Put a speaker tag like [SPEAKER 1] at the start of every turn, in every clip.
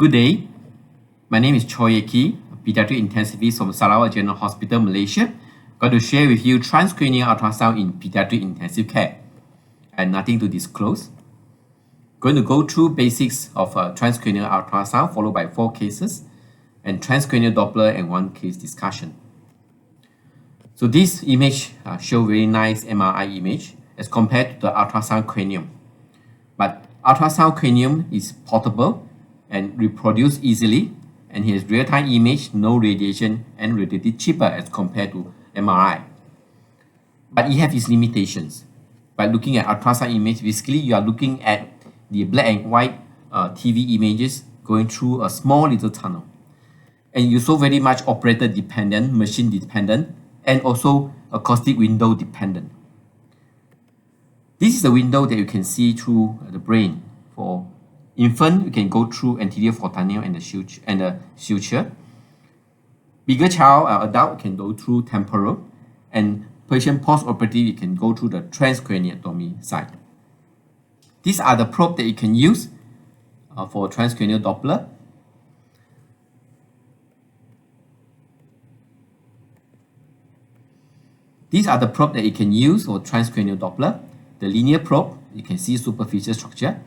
[SPEAKER 1] Good day. My name is Chor, pediatric intensivist from Sarawak General Hospital, Malaysia. Going to share with you transcranial ultrasound in pediatric intensive care. And nothing to disclose. Going to go through basics of transcranial ultrasound, followed by 4 cases, and transcranial Doppler and 1 case discussion. So this image shows very nice MRI image as compared to the ultrasound cranium. But ultrasound cranium is portable and reproduce easily, and he has real-time image, no radiation, and relatively cheaper as compared to MRI. But it has its limitations. By looking at ultrasound image, basically you are looking at the black and white TV images going through a small little tunnel. And you're so very much operator dependent, machine dependent, and also acoustic window dependent. This is a window that you can see through the brain. For infant, you can go through anterior fontanelle and the suture. Bigger child, adult, can go through temporal, and patient post-operative, you can go through the transcranial side. These are the probe that you can use for transcranial Doppler. These are the probe that you can use for transcranial Doppler. The linear probe, you can see superficial structure.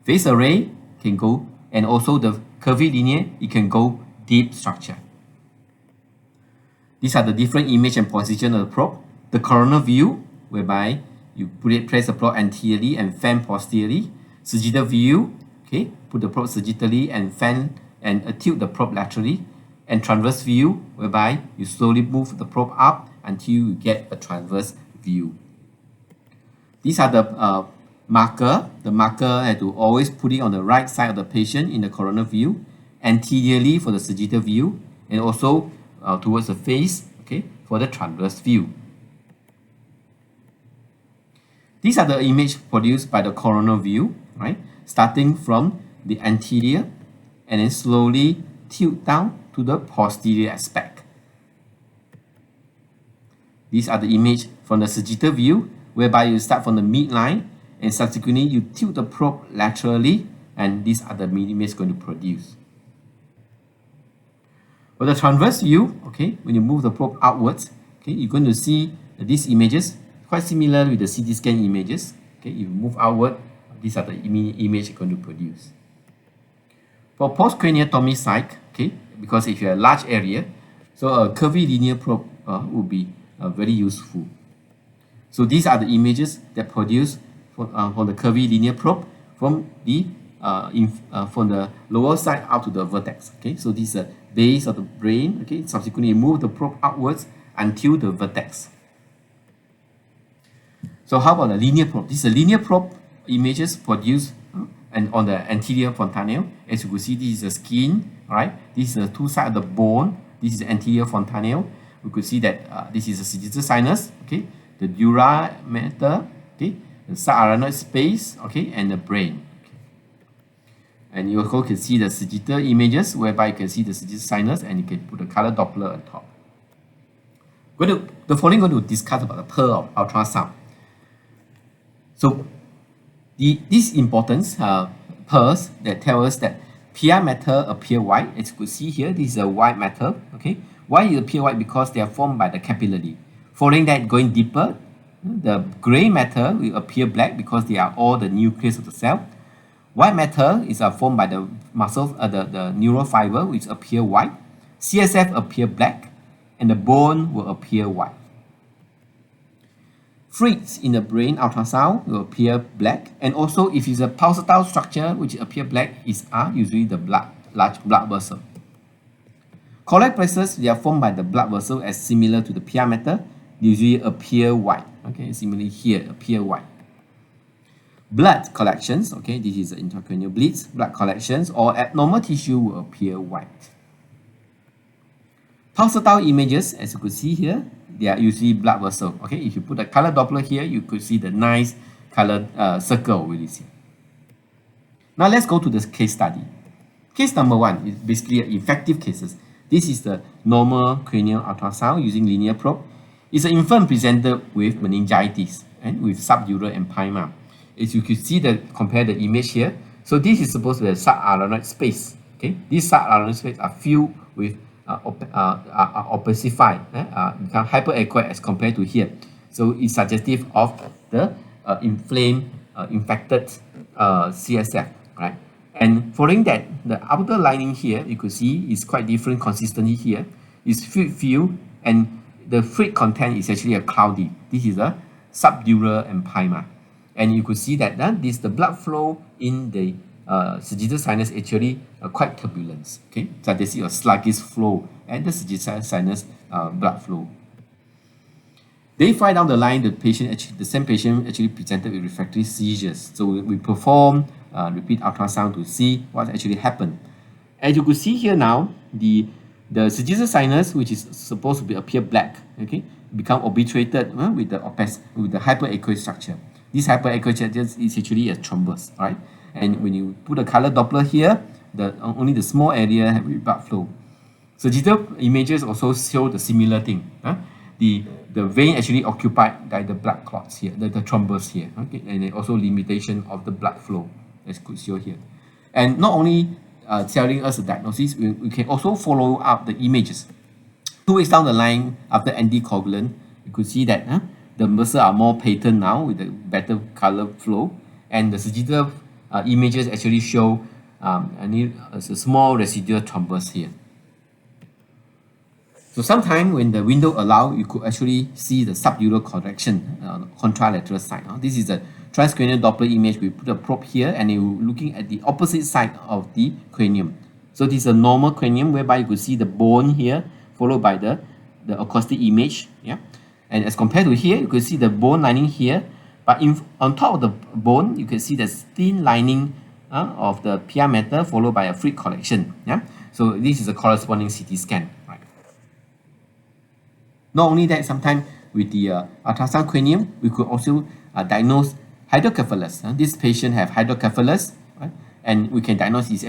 [SPEAKER 1] Phase array can go, and also the curvilinear, it can go deep structure. These are the different image and position of the probe. The coronal view, whereby you place the probe anteriorly and fan posteriorly. Sagittal view, okay, put the probe sagittally and fan and tilt the probe laterally. And transverse view, whereby you slowly move the probe up until you get a transverse view. These are the marker. The marker had to always put it on the right side of the patient in the coronal view, anteriorly for the sagittal view, and also towards the face, okay, for the transverse view. These are the image produced by the coronal view, right? Starting from the anterior and then slowly tilt down to the posterior aspect. These are the image from the sagittal view, whereby you start from the midline and subsequently you tilt the probe laterally, and these are the images going to produce. For the transverse view, okay, when you move the probe outwards, okay, you're going to see these images quite similar with the CT scan images. Okay, you move outward, these are the image you're going to produce. For postcranial site, okay, because if you have a large area, so a curvilinear probe would be very useful. So these are the images that produce for the curvilinear probe from the lower side up to the vertex. Okay, so this is the base of the brain. Okay, subsequently move the probe outwards until the vertex. So how about the linear probe? This is a linear probe images produced and on the anterior fontanelle. As you can see, this is the skin. All right, this is the 2 sides of the bone. This is the anterior fontanelle. We could see that this is the sagittal sinus. Okay, the dura mater. Okay, the subarachnoid space. Okay, and the brain. Okay. And you also can see the sagittal images, whereby you can see the sagittal sinus, and you can put the color Doppler on top. The following going to discuss about the PER of ultrasound. So this importance PERs that tell us that PI matter appear white. As you could see here, this is a white matter. Okay, why it appear white? Because they are formed by the capillary. Following that, going deeper, the gray matter will appear black because they are all the nucleus of the cell. White matter is formed by the muscle, the neural fiber, which appear white. CSF appear black, and the bone will appear white. Fluids in the brain ultrasound will appear black, and also if it's a pulsatile structure which appear black are usually the large blood vessel. Colloid plexus, they are formed by the blood vessel as similar to the PI matter, usually appear white. Okay, similarly here appear white. Blood collections, okay, this is the intracranial bleeds. Blood collections or abnormal tissue will appear white. Pulsatile images, as you could see here, they are usually blood vessel. Okay, if you put a color Doppler here, you could see the nice colored circle with this here. Now let's go to this case study. Case number 1 is basically effective cases. This is the normal cranial ultrasound using linear probe. It's an infant presented with meningitis and with subdural empyema. As you can see, compare the image here. So this is supposed to be a subarachnoid space. Okay, these subarachnoid space are filled with opacified, become hyperaquate as compared to here. So it's suggestive of the inflamed, infected CSF, right? And following that, the outer lining here, you could see is quite different consistently here. It's fluid, and the fluid content is actually a cloudy. This is a subdural empyema. And you could see that the blood flow in the sagittal sinus actually quite turbulent. Okay, so they see a sluggish flow and the sagittal sinus blood flow. Day 5 down the line, the same patient actually presented with refractory seizures. So we perform repeat ultrasound to see what actually happened. As you could see here now, the sagittal sinus, which is supposed to appear black, okay, become obliterated with the hyperaqueous structure. This hyperaqueous structure is actually a thrombus, right? And when you put a color Doppler here, only the small area have blood flow. Sagittal images also show the similar thing. The vein actually occupied by the blood clots here, the thrombus here, okay, and also limitation of the blood flow, as could show here. And not only telling us the diagnosis, we can also follow up the images. 2 weeks down the line after anticoagulant, you could see that the muscles are more patent now with a better color flow, and the sagittal images actually show a small residual thrombus here. So sometimes when the window allow, you could actually see the subdural correction contralateral side. This is a transcranial Doppler image. We put a probe here and you're looking at the opposite side of the cranium. So this is a normal cranium whereby you could see the bone here followed by the acoustic image. Yeah, and as compared to here, you could see the bone lining here, but on top of the bone, you can see the thin lining of the PI matter followed by a fluid collection. Yeah, so this is a corresponding CT scan. Right. Not only that, sometimes with the ultrasound cranium, we could also diagnose hydrocephalus. This patient have hydrocephalus, right? And we can diagnose is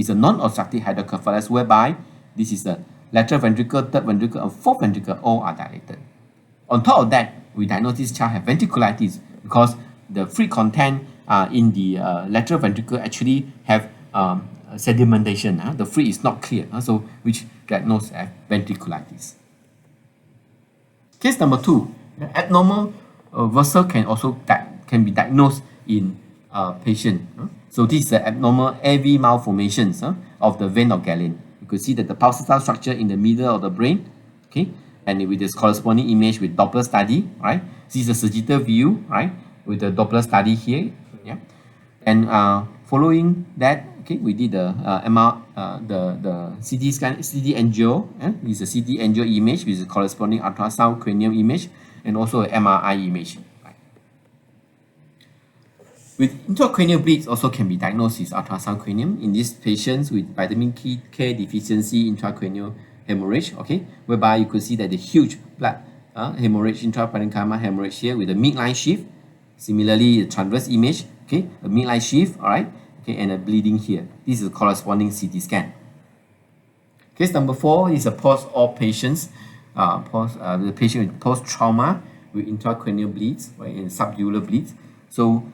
[SPEAKER 1] a non-obstructive hydrocephalus, whereby this is the lateral ventricle, third ventricle, and fourth ventricle all are dilated. On top of that, we diagnose this child have ventriculitis because the fluid content in the lateral ventricle actually have sedimentation. The fluid is not clear, so which diagnose as ventriculitis. Case number 2, abnormal vessel can be diagnosed in patient. So this is the abnormal AV malformations of the vein of Galen. You could see that the pulsatile structure in the middle of the brain, okay, and with this corresponding image with Doppler study, right? This is a sagittal view, right, with the Doppler study here, yeah. And following that, okay, we did the the CT scan, CT angio. This is a CT angio image with the corresponding ultrasound cranium image, and also an MRI image. Right. With intracranial bleeds also can be diagnosed with ultrasound cranium in these patients with vitamin K deficiency intracranial hemorrhage. Okay, whereby you could see that the huge blood hemorrhage, intraparenchymal hemorrhage here with a midline shift. Similarly, the transverse image, okay, a midline shift, all right, okay, and a bleeding here. This is a corresponding CT scan. Case number 4 is a post-op patients, the patient with post-trauma with intracranial bleeds, right, and subdural bleeds. So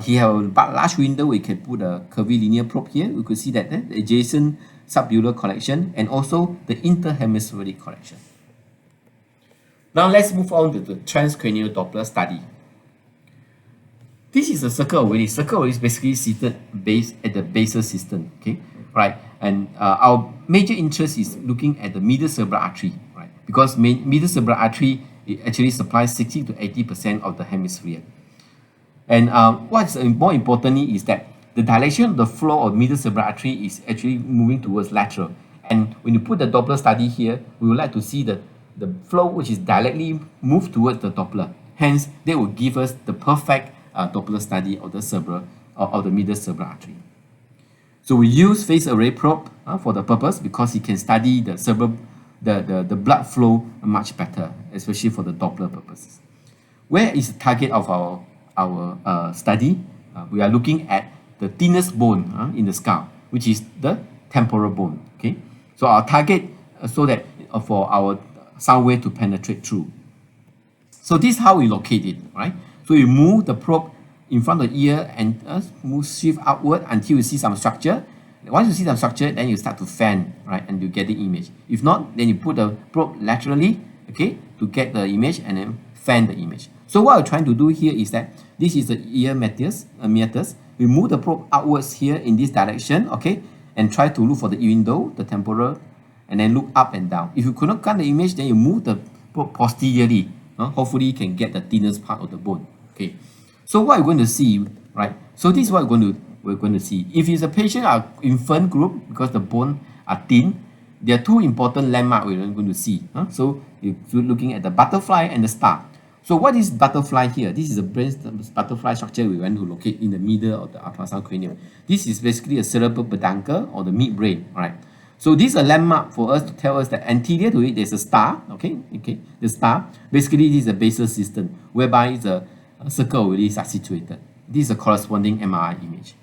[SPEAKER 1] he have a large window. We can put a curvilinear probe here. We could see that the adjacent subdural collection and also the interhemispheric collection. Now let's move on to the transcranial Doppler study. This is a circle ovalis. Circle ovalis is basically seated at the basal system, okay, right? And our major interest is looking at the middle cerebral artery, right? Because middle cerebral artery, it actually supplies 60 to 80% of the hemisphere. And what's more importantly is that the dilation of the flow of middle cerebral artery is actually moving towards lateral. And when you put the Doppler study here, we would like to see the flow which is directly moved towards the Doppler. Hence, they will give us the perfect Doppler study of the cerebral of the middle cerebral artery. So we use phase array probe for the purpose because it can study the cerebral, the blood flow much better, especially for the Doppler purposes. Where is the target of our study? We are looking at the thinnest bone in the skull, which is the temporal bone. Okay, so our target so that for our sound wave to penetrate through. So this is how we locate it, right? So you move the probe in front of the ear and shift outward until you see some structure. Once you see the structure, then you start to fan, right, and you get the image. If not, then you put the probe laterally, okay, to get the image and then fan the image. So what I'm trying to do here is that this is the ear meatus. We move the probe outwards here in this direction, okay, and try to look for the window, the temporal, and then look up and down. If you could not cut the image, then you move the probe posteriorly. Hopefully, you can get the thinnest part of the bone. Okay. So what you're going to see, right? So this is what we're going to see. If it's a patient or infant group, because the bone are thin, there are two important landmarks we're going to see. So you're looking at the butterfly and the star. So what is butterfly here? This is a brain butterfly structure we want to locate in the middle of the ultrasound cranium. This is basically a cerebral peduncle or the midbrain, right? So this is a landmark for us to tell us that anterior to it there's a star, okay, the star. Basically, this is a basal system whereby the circle already is situated. This is a corresponding MRI image.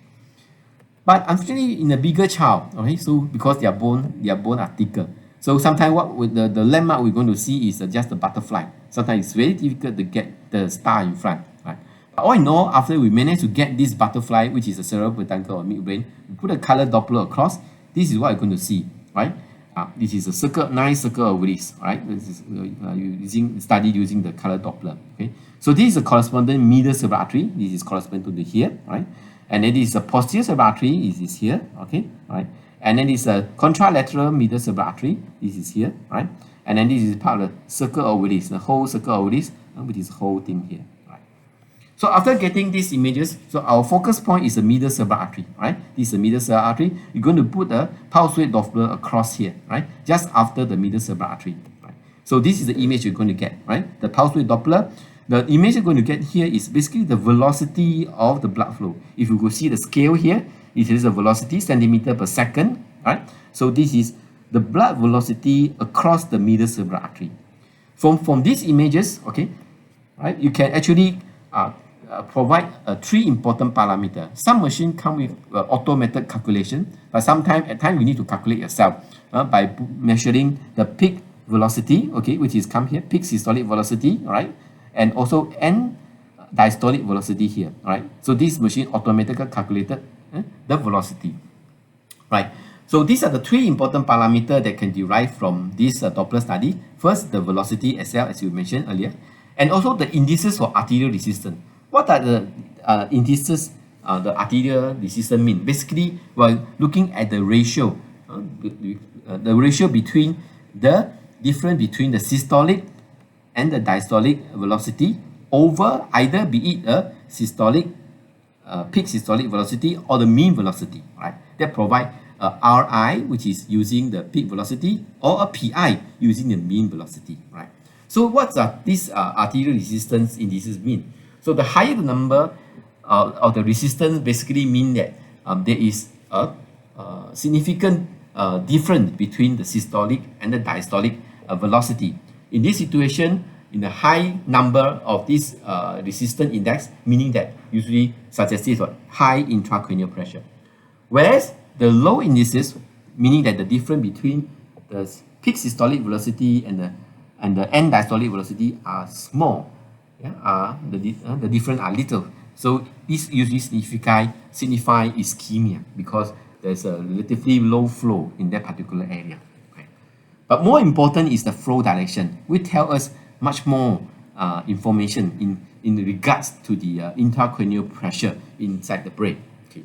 [SPEAKER 1] But unfortunately, in a bigger child, okay, so because their bone are thicker, so sometimes what with the landmark we're going to see is just the butterfly. Sometimes it's very difficult to get the star in front, right? But all in all, after we manage to get this butterfly, which is a cerebral peduncle or midbrain, we put a color Doppler across. This is what you're going to see, right? This is a circle, nice circle of this, right? This is studied using the color Doppler. Okay, so this is a corresponding middle cerebral artery. This is corresponding to the here, right? And then this is a posterior cerebral artery. This is here, okay, right? And then this is a contralateral middle cerebral artery. This is here, right? And then this is part of the circle of this, the whole circle of this, with this whole thing here. So after getting these images, so our focus point is the middle cerebral artery, right? This is the middle cerebral artery. You're going to put a pulse rate Doppler across here, right? Just after the middle cerebral artery, right? So this is the image you're going to get, right? The pulse rate Doppler. The image you're going to get here is basically the velocity of the blood flow. If you go see the scale here, it is the velocity, centimeter per second, right? So this is the blood velocity across the middle cerebral artery. From these images, okay, right? You can actually provide three important parameters. Some machine come with automated calculation, but at times you need to calculate yourself by measuring the peak velocity, okay, which is come here, peak systolic velocity, all right, and also end diastolic velocity here, all right. So this machine automatically calculated the velocity, right. So these are the three important parameters that can derive from this Doppler study. First, the velocity itself, as you mentioned earlier, and also the indices for arterial resistance. What are the indices the arterial resistance mean? Basically, we're looking at the ratio, the ratio between the difference between the systolic and the diastolic velocity over either be it a systolic peak systolic velocity or the mean velocity, right? That provide a RI, which is using the peak velocity, or a PI using the mean velocity, right? So what are these arterial resistance indices mean? So the higher the number of the resistance basically mean that there is a significant difference between the systolic and the diastolic velocity. In this situation, in a high number of this resistance index, meaning that usually suggests high intracranial pressure. Whereas the low indices, meaning that the difference between the peak systolic velocity and the end diastolic velocity are small. Yeah, the difference are little. So this usually signify ischemia because there's a relatively low flow in that particular area. Okay. But more important is the flow direction, which tell us much more information in regards to the intracranial pressure inside the brain. Okay.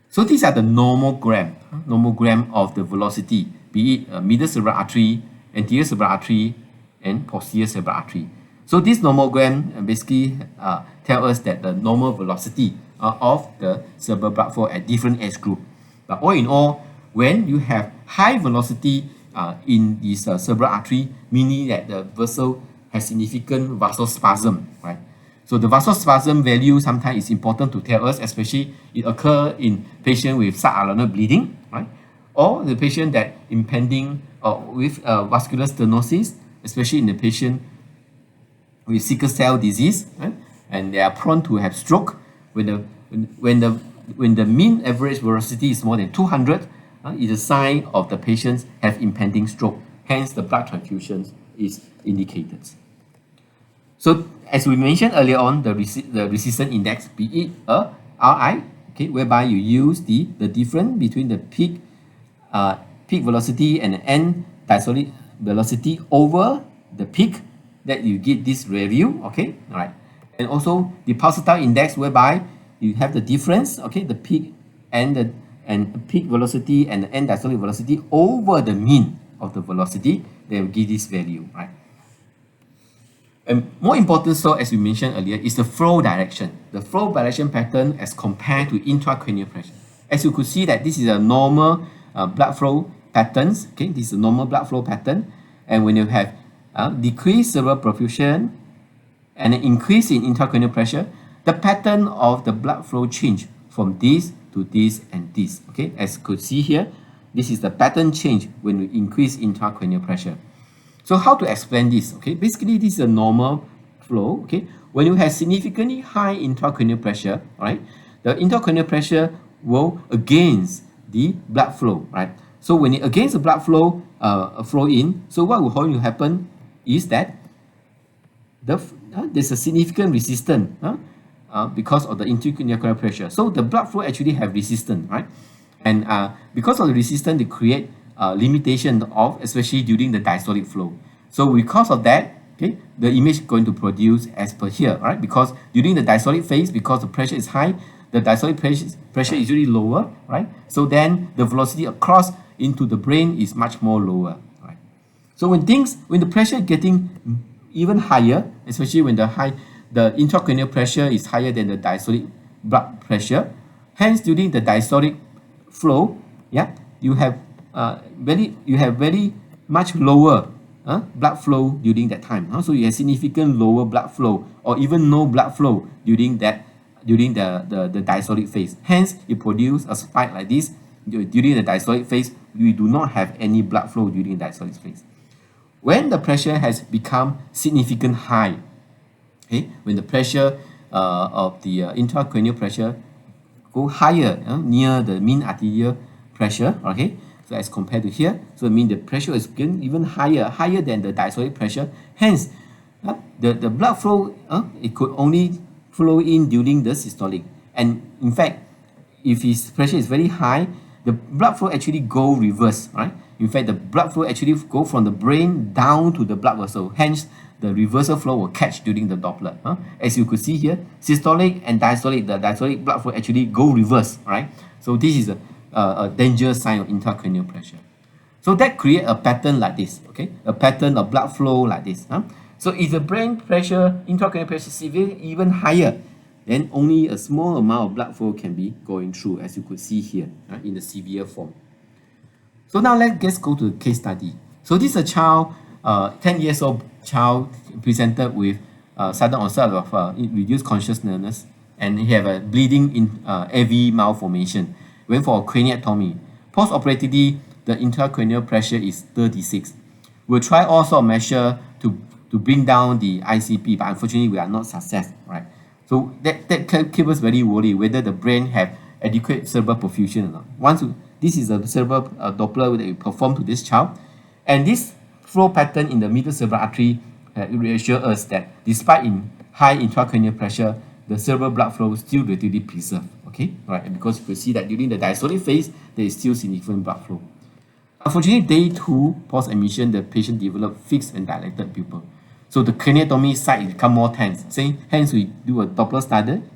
[SPEAKER 1] So these are the nomogram of the velocity, be it middle cerebral artery, anterior cerebral artery, and posterior cerebral artery. So this nomogram basically tell us that the normal velocity of the cerebral blood flow at different age group. But all in all, when you have high velocity in this cerebral artery, meaning that the vessel has significant vasospasm, right? So the vasospasm value sometimes is important to tell us, especially it occurs in patient with subarenal bleeding, right? Or the patient that impending with vascular stenosis, especially in the patient with sickle cell disease, right? And they are prone to have stroke when the mean average velocity is more than 200. Is a sign of the patients have impending stroke. Hence, the blood transfusion is indicated. So, as we mentioned earlier on, the resistance index, be it a RI, okay, whereby you use the difference between the peak velocity and the end diastolic velocity over the peak, that you get this value, okay, all right. And also the pulsatile index, whereby you have the difference, okay, the peak and the peak velocity and the end diastolic velocity over the mean of the velocity, they will give this value, right? And more important, so as we mentioned earlier, is the flow direction. The flow direction pattern as compared to intracranial pressure. As you could see that this is a normal blood flow patterns. Okay, this is a normal blood flow pattern. And when you have decreased cerebral perfusion and an increase in intracranial pressure, the pattern of the blood flow change from this to this and this. Okay, as you could see here, this is the pattern change when we increase intracranial pressure. So how to explain this? Okay, basically this is a normal flow. Okay, when you have significantly high intracranial pressure, right, the intracranial pressure will against the blood flow, right? So when it against the blood flow flow in, so what will going to happen is that there's a significant resistance because of the intracranial pressure. So the blood flow actually have resistance, right? And because of the resistance, they create limitation of, especially during the diastolic flow. So because of that, okay, the image is going to produce as per here, right? Because during the diastolic phase, because the pressure is high, the diastolic pressure is really lower, right? So then the velocity across into the brain is much more lower, right? So when the pressure getting even higher, especially when the intracranial pressure is higher than the diastolic blood pressure, hence during the diastolic flow, yeah, you have very much lower blood flow during that time. So you have significant lower blood flow or even no blood flow during the diastolic phase. Hence, it produces a spike like this. During the diastolic phase, we do not have any blood flow during the diastolic phase. When the pressure has become significant high, okay, when the pressure of the intracranial pressure go higher, near the mean arterial pressure, okay, so as compared to here, so it means the pressure is even higher than the diastolic pressure. Hence, the blood flow, it could only flow in during the systolic. And in fact, if his pressure is very high, the blood flow actually go reverse, right? In fact, the blood flow actually go from the brain down to the blood vessel. Hence, the reversal flow will catch during the Doppler. As you could see here, systolic and diastolic, the diastolic blood flow actually go reverse, right? So this is a danger sign of intracranial pressure. So that create a pattern like this, okay? A pattern of blood flow like this. So if the brain pressure, intracranial pressure is even higher, then only a small amount of blood flow can be going through, as you could see here, in the severe form. So now let's go to the case study. So this is a child, 10 years old child, presented with sudden onset of reduced consciousness, and he have a bleeding in AV malformation. Went for a craniotomy. Post-operatively, the intracranial pressure is 36. We'll try also a measure to bring down the ICP, but unfortunately we are not success, right? So that keeps us very worried whether the brain have adequate cerebral perfusion or not. This is a cerebral Doppler that we perform to this child, and this flow pattern in the middle cerebral artery reassures us that despite in high intracranial pressure, the cerebral blood flow is still relatively preserved. Okay, right? And because you can see that during the diastolic phase, there is still significant blood flow. Unfortunately, day 2 post-admission, the patient developed fixed and dilated pupil. So the craniotomy site become more tense. Hence, we do a Doppler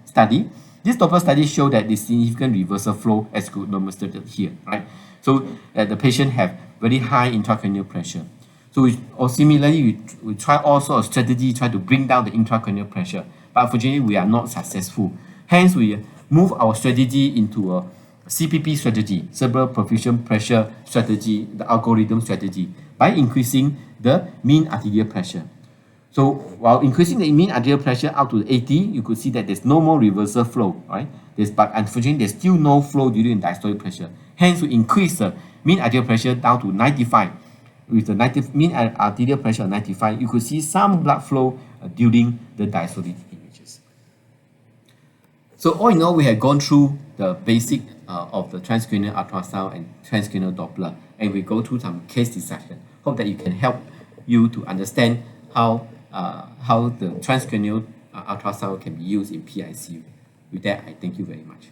[SPEAKER 1] study. This Doppler study showed that the significant reversal flow as could demonstrated here, right? So the patient have very high intracranial pressure. So similarly, we try also a strategy try to bring down the intracranial pressure, but unfortunately, we are not successful. Hence, we move our strategy into a CPP strategy, cerebral perfusion pressure strategy, the algorithm strategy, by increasing the mean arterial pressure. So while increasing the mean arterial pressure out to 80, you could see that there's no more reversal flow, right? But unfortunately, there's still no flow during diastolic pressure. Hence, we increase the mean arterial pressure down to 95. With the mean arterial pressure of 95, you could see some blood flow during the diastolic images. So all in all, we have gone through the basic of the transcranial ultrasound and transcranial Doppler, and we go through some case discussion. Hope that you can help you to understand how the transcranial ultrasound can be used in PICU. With that, I thank you very much.